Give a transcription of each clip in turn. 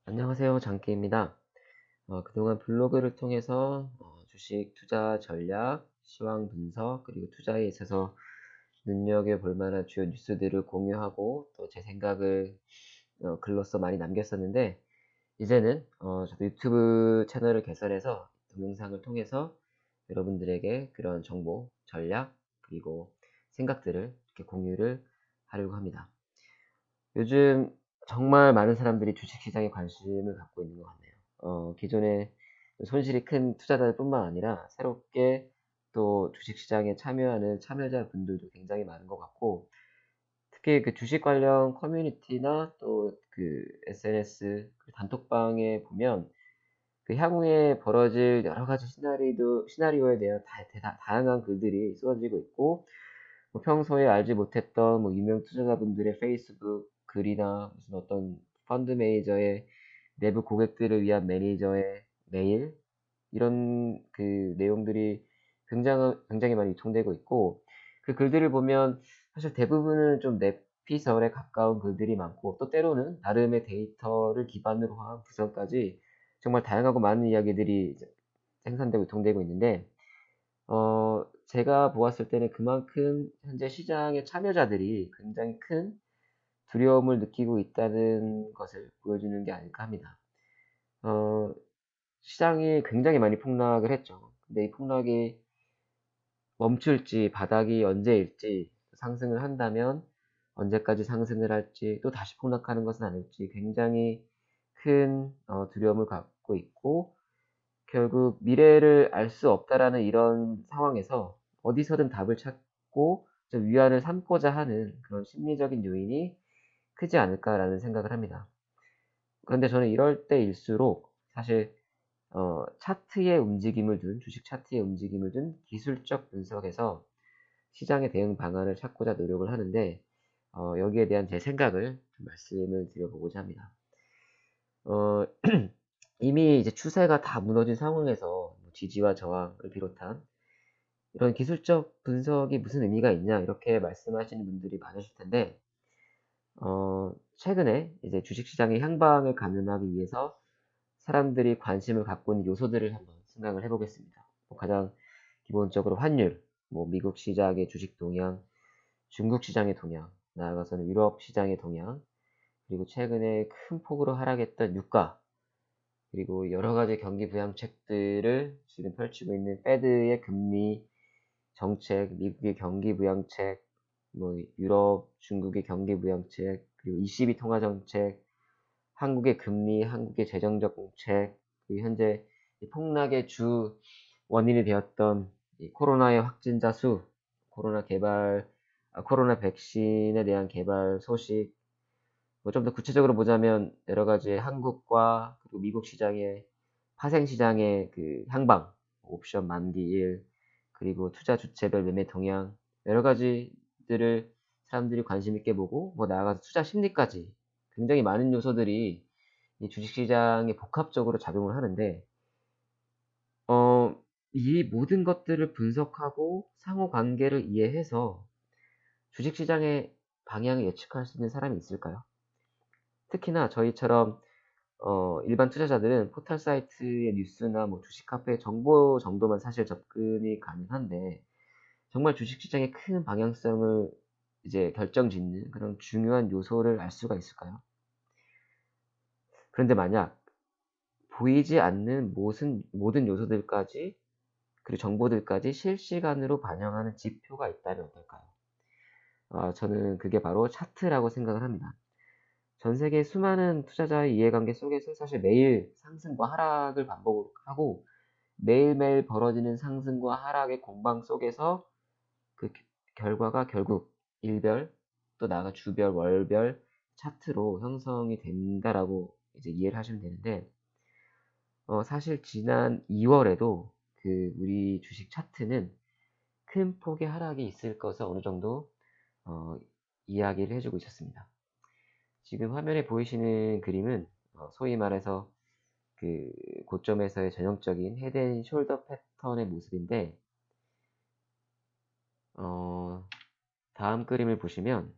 안녕하세요. 장기입니다. 그동안 블로그를 통해서 주식 투자 전략, 시황 분석, 그리고 투자에 있어서 눈여겨볼 만한 주요 뉴스들을 공유하고 또 제 생각을 글로써 많이 남겼었는데, 이제는 저도 유튜브 채널을 개설해서 동영상을 통해서 여러분들에게 그런 정보, 전략, 그리고 생각들을 이렇게 공유를 하려고 합니다. 요즘 정말 많은 사람들이 주식시장에 관심을 갖고 있는 것 같네요. 기존에 손실이 큰 투자자들뿐만 아니라 새롭게 또 주식시장에 참여하는 참여자분들도 굉장히 많은 것 같고, 특히 그 주식 관련 커뮤니티나 또 그 SNS 그 단톡방에 보면 그 향후에 벌어질 여러 가지 시나리오에 대한 다양한 글들이 쏟아지고 있고, 뭐 평소에 알지 못했던 뭐 유명 투자자분들의 페이스북 글이나 무슨 어떤 펀드 매니저의 내부 고객들을 위한 매니저의 메일, 이런 그 내용들이 굉장히 많이 유통되고 있고, 그 글들을 보면 사실 대부분은 좀 내피설에 가까운 글들이 많고, 또 때로는 나름의 데이터를 기반으로 한 구성까지 정말 다양하고 많은 이야기들이 이제 생산되고 유통되고 있는데, 제가 보았을 때는 그만큼 현재 시장의 참여자들이 굉장히 큰 두려움을 느끼고 있다는 것을 보여주는 게 아닐까 합니다. 어, 시장이 굉장히 많이 폭락을 했죠. 근데 이 폭락이 멈출지, 바닥이 언제일지, 상승을 한다면 언제까지 상승을 할지, 또 다시 폭락하는 것은 아닐지 굉장히 큰 두려움을 갖고 있고, 결국 미래를 알 수 없다라는 이런 상황에서 어디서든 답을 찾고 좀 위안을 삼고자 하는 그런 심리적인 요인이 크지 않을까라는 생각을 합니다. 그런데 저는 이럴 때일수록 사실 차트의 움직임을 둔, 주식 차트의 움직임을 둔 기술적 분석에서 시장의 대응 방안을 찾고자 노력을 하는데, 여기에 대한 제 생각을 좀 말씀을 드려보고자 합니다. 어, 이미 이제 추세가 다 무너진 상황에서 뭐 지지와 저항을 비롯한 이런 기술적 분석이 무슨 의미가 있냐 이렇게 말씀하시는 분들이 많으실 텐데, 최근에 이제 주식시장의 향방을 가늠하기 위해서 사람들이 관심을 갖고 있는 요소들을 한번 생각을 해보겠습니다. 뭐 가장 기본적으로 환율, 뭐 미국 시장의 주식 동향, 중국 시장의 동향, 나아가서는 유럽 시장의 동향, 그리고 최근에 큰 폭으로 하락했던 유가, 그리고 여러 가지 경기 부양책들을 지금 펼치고 있는 페드의 금리 정책, 미국의 경기 부양책, 뭐 유럽, 중국의 경기 부양책, 그리고 ECB 통화 정책, 한국의 금리, 한국의 재정적 공책, 그리고 현재 폭락의 주 원인이 되었던 코로나의 확진자 수, 코로나 백신에 대한 개발 소식, 뭐 좀 더 구체적으로 보자면 여러 가지 한국과 그리고 미국 시장의 파생 시장의 그 향방, 옵션 만기일, 그리고 투자 주체별 매매 동향, 여러 가지들을 사람들이 관심 있게 보고, 뭐 나아가서 투자 심리까지 굉장히 많은 요소들이 이 주식시장에 복합적으로 작용을 하는데, 어, 이 모든 것들을 분석하고 상호 관계를 이해해서 주식시장의 방향을 예측할 수 있는 사람이 있을까요? 특히나 저희처럼 일반 투자자들은 포털 사이트의 뉴스나 뭐 주식 카페의 정보 정도만 사실 접근이 가능한데, 정말 주식시장의 큰 방향성을 이제 결정짓는 그런 중요한 요소를 알 수가 있을까요? 그런데 만약 보이지 않는 모든 요소들까지, 그리고 정보들까지 실시간으로 반영하는 지표가 있다면 어떨까요? 저는 그게 바로 차트라고 생각을 합니다. 전 세계 수많은 투자자의 이해관계 속에서 사실 매일 상승과 하락을 반복하고, 매일매일 벌어지는 상승과 하락의 공방 속에서 그 결과가 결국 일별, 또 나아가 주별, 월별 차트로 형성이 된다라고 이제 이해를 하시면 되는데, 사실 지난 2월에도 그 우리 주식 차트는 큰 폭의 하락이 있을 것을 어느 정도 어, 이야기를 해주고 있었습니다. 지금 화면에 보이시는 그림은 소위 말해서 그 고점에서의 전형적인 헤드앤숄더 패턴의 모습인데, 다음 그림을 보시면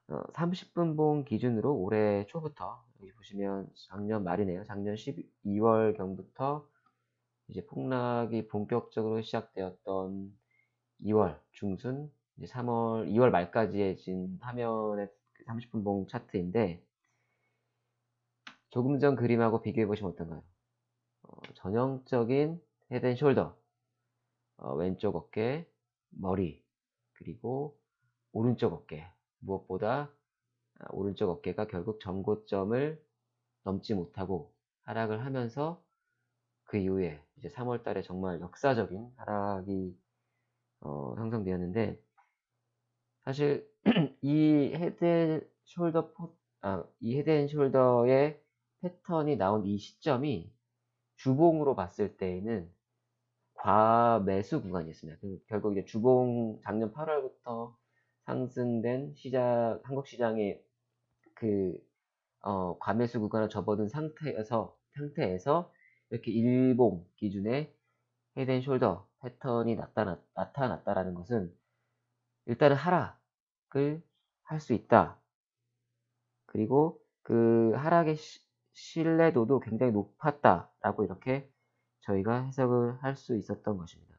30분봉 기준으로 올해 초부터 여기 보시면 작년 말이네요. 작년 12월경부터 이제 폭락이 본격적으로 시작되었던 2월 중순, 이제 2월 말까지의 지금 화면의 30분 봉 차트인데, 조금 전 그림하고 비교해 보시면 어떤가요? 전형적인 헤드앤숄더, 왼쪽 어깨, 머리, 그리고 오른쪽 어깨, 무엇보다 오른쪽 어깨가 결국 전고점을 넘지 못하고 하락을 하면서 그 이후에 이제 3월 달에 정말 역사적인 하락이 형성되었는데, 사실 이 이 헤드앤숄더의 패턴이 나온 이 시점이 주봉으로 봤을 때에는 과매수 구간이었습니다. 결국 이제 주봉 작년 8월부터 상승된 한국 시장의 그 과매수 구간을 접어든 상태에서 이렇게 일봉 기준의 헤드앤숄더 패턴이 나타났다라는 것은 일단은 하락을 할 수 있다. 그리고 그 하락의 신뢰도도 굉장히 높았다라고 이렇게 저희가 해석을 할 수 있었던 것입니다.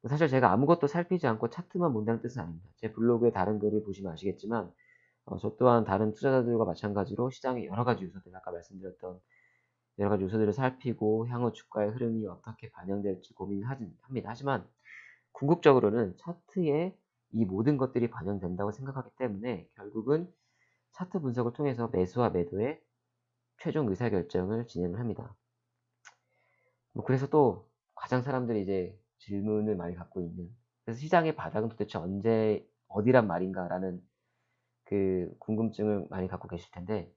사실 제가 아무것도 살피지 않고 차트만 본다는 뜻은 아닙니다. 제 블로그의 다른 글을 보시면 아시겠지만 저 또한 다른 투자자들과 마찬가지로 시장의 여러 가지 요소들, 아까 말씀드렸던 여러 가지 요소들을 살피고 향후 주가의 흐름이 어떻게 반영될지 고민합니다. 하지만 궁극적으로는 차트에 이 모든 것들이 반영된다고 생각하기 때문에 결국은 차트 분석을 통해서 매수와 매도의 최종 의사결정을 진행을 합니다. 그래서 또 가장 사람들이 이제 질문을 많이 갖고 있는, 그래서 시장의 바닥은 도대체 언제 어디란 말인가라는 그 궁금증을 많이 갖고 계실 텐데,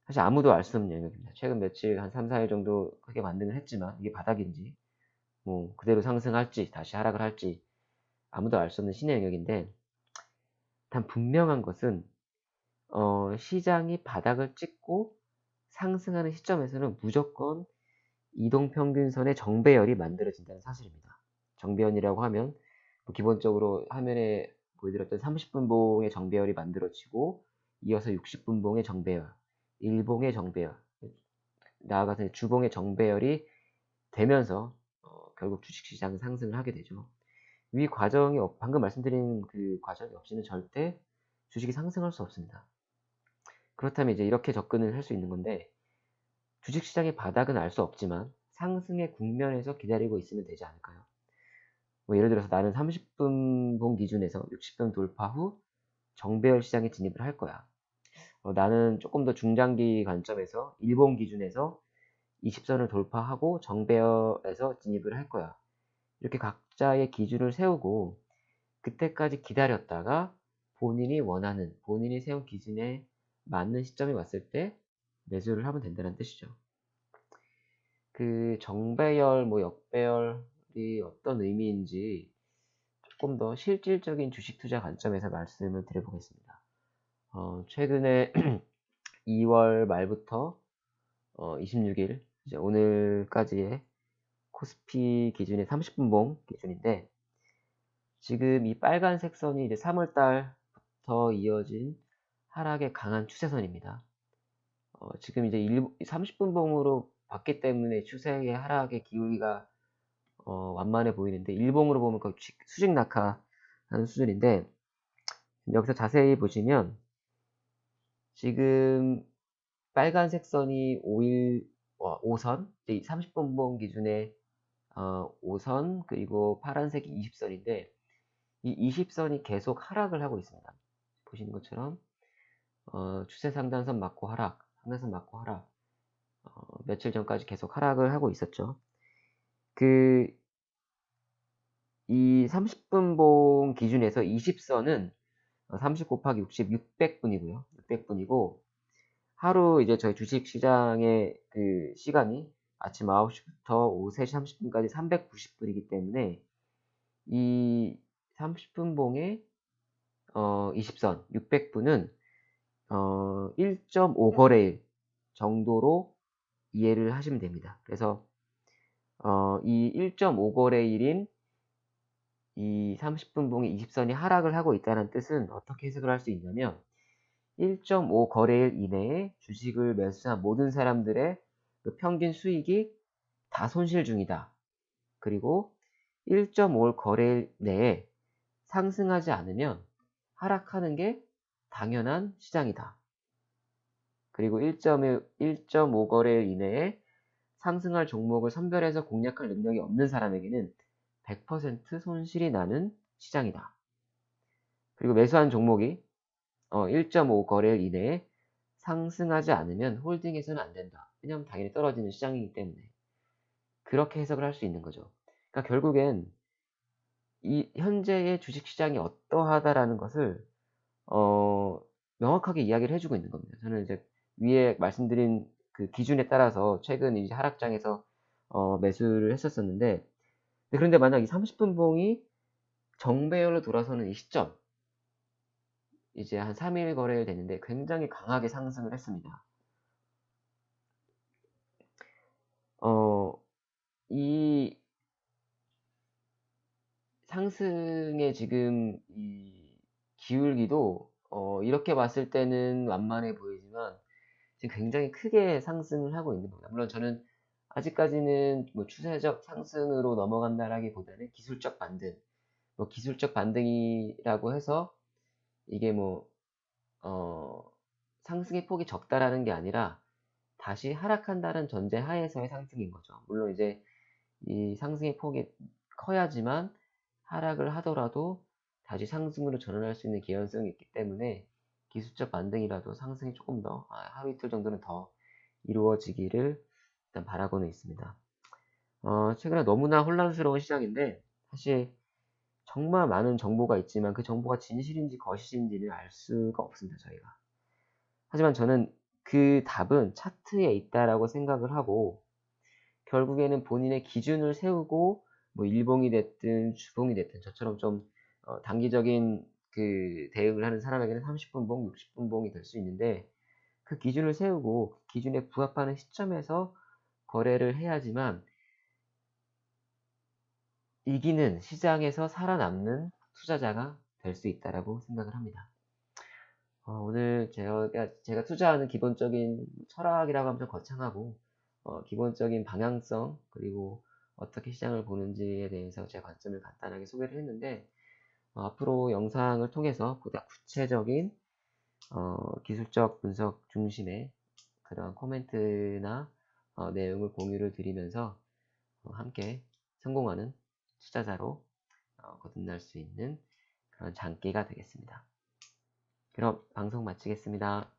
사실 아무도 알 수 없는 영역입니다. 최근 며칠 한 3, 4일 정도 크게 반등을 했지만 이게 바닥인지 뭐 그대로 상승할지 다시 하락을 할지 아무도 알 수 없는 신의 영역인데, 단 분명한 것은 시장이 바닥을 찍고 상승하는 시점에서는 무조건 이동평균선의 정배열이 만들어진다는 사실입니다. 정배열이라고 하면 기본적으로 화면에 보여드렸던 30분 봉의 정배열이 만들어지고 이어서 60분 봉의 정배열, 일봉의 정배열, 나아가서 주봉의 정배열이 되면서 결국 주식시장은 상승을 하게 되죠. 이 과정이 방금 말씀드린 그 과정이 없이는 절대 주식이 상승할 수 없습니다. 그렇다면 이제 이렇게 접근을 할 수 있는 건데, 주식시장의 바닥은 알 수 없지만 상승의 국면에서 기다리고 있으면 되지 않을까요? 뭐 예를 들어서 나는 30분 봉 기준에서 60분 돌파 후 정배열 시장에 진입을 할 거야. 나는 조금 더 중장기 관점에서 일봉 기준에서 20선을 돌파하고 정배열에서 진입을 할 거야. 이렇게 각자의 기준을 세우고 그때까지 기다렸다가 본인이 세운 기준에 맞는 시점이 왔을 때 매수를 하면 된다는 뜻이죠. 그 정배열, 역배열이 어떤 의미인지 조금 더 실질적인 주식 투자 관점에서 말씀을 드려보겠습니다. 최근에 2월 말부터 26일 이제 오늘까지의 코스피 기준의 30분 봉 기준인데, 지금 이 빨간색 선이 이제 3월 달부터 이어진 하락의 강한 추세선입니다. 지금 이제 30분 봉으로 봤기 때문에 추세의 하락의 기울기가 완만해 보이는데, 일봉으로 보면 거의 수직 낙하하는 수준인데, 여기서 자세히 보시면 지금 빨간색 선이 5선, 30분 봉 기준의 5선, 그리고 파란색이 20선인데 이 20선이 계속 하락을 하고 있습니다. 보시는 것처럼 추세 상단선 맞고 하락, 상단선 맞고 하락, 며칠 전까지 계속 하락을 하고 있었죠. 이 30분 봉 기준에서 20선은 30 곱하기 60, 600분이고요. 600분이고, 하루 이제 저희 주식 시장의 그 시간이 아침 9시부터 오후 3시 30분까지 390분이기 때문에 이 30분 봉의 20선 600분은 1.5거래일 정도로 이해를 하시면 됩니다. 그래서 이 1.5거래일인 이 30분 봉의 20선이 하락을 하고 있다는 뜻은 어떻게 해석을 할 수 있냐면, 1.5 거래일 이내에 주식을 매수한 모든 사람들의 그 평균 수익이 다 손실 중이다. 그리고 1.5 거래일 내에 상승하지 않으면 하락하는 게 당연한 시장이다. 그리고 1.5 거래일 이내에 상승할 종목을 선별해서 공략할 능력이 없는 사람에게는 100% 손실이 나는 시장이다. 그리고 매수한 종목이 1.5 거래일 이내에 상승하지 않으면 홀딩해서는 안 된다. 왜냐하면 당연히 떨어지는 시장이기 때문에. 그렇게 해석을 할 수 있는 거죠. 그러니까 결국엔 이 현재의 주식시장이 어떠하다라는 것을 명확하게 이야기를 해주고 있는 겁니다. 저는 이제 위에 말씀드린 그 기준에 따라서 최근 이제 하락장에서 매수를 했었었는데, 그런데 만약 이 30분 봉이 정배열로 돌아서는 이 시점, 이제 한 3일 거래 됐는데 굉장히 강하게 상승을 했습니다. 이 상승의 지금 이 기울기도 이렇게 봤을 때는 완만해 보이지만 지금 굉장히 크게 상승을 하고 있는 겁니다. 물론 저는 아직까지는 뭐 추세적 상승으로 넘어간다라기보다는 기술적 반등, 뭐 기술적 반등이라고 해서 이게 뭐 상승의 폭이 적다라는 게 아니라 다시 하락한다는 전제 하에서의 상승인 거죠. 물론 이제 이 상승의 폭이 커야지만 하락을 하더라도 다시 상승으로 전환할 수 있는 개연성이 있기 때문에 기술적 반등이라도 상승이 조금 더 하루 이틀 정도는 더 이루어지기를 일단 바라고는 있습니다. 최근에 너무나 혼란스러운 시장인데 사실 정말 많은 정보가 있지만 그 정보가 진실인지 거짓인지는 알 수가 없습니다, 저희가. 하지만 저는 그 답은 차트에 있다라고 생각을 하고 결국에는 본인의 기준을 세우고 뭐 일봉이 됐든 주봉이 됐든 저처럼 좀 단기적인 그 대응을 하는 사람에게는 30분 봉, 60분 봉이 될 수 있는데 그 기준을 세우고 그 기준에 부합하는 시점에서 거래를 해야지만 이기는 시장에서 살아남는 투자자가 될 수 있다라고 생각을 합니다. 오늘 제가 투자하는 기본적인 철학이라고 하면 좀 거창하고 기본적인 방향성 그리고 어떻게 시장을 보는지에 대해서 제 관점을 간단하게 소개를 했는데 앞으로 영상을 통해서 보다 구체적인 기술적 분석 중심의 그런 코멘트나 내용을 공유를 드리면서 함께 성공하는 투자자로 거듭날 수 있는 그런 장기가 되겠습니다. 그럼 방송 마치겠습니다.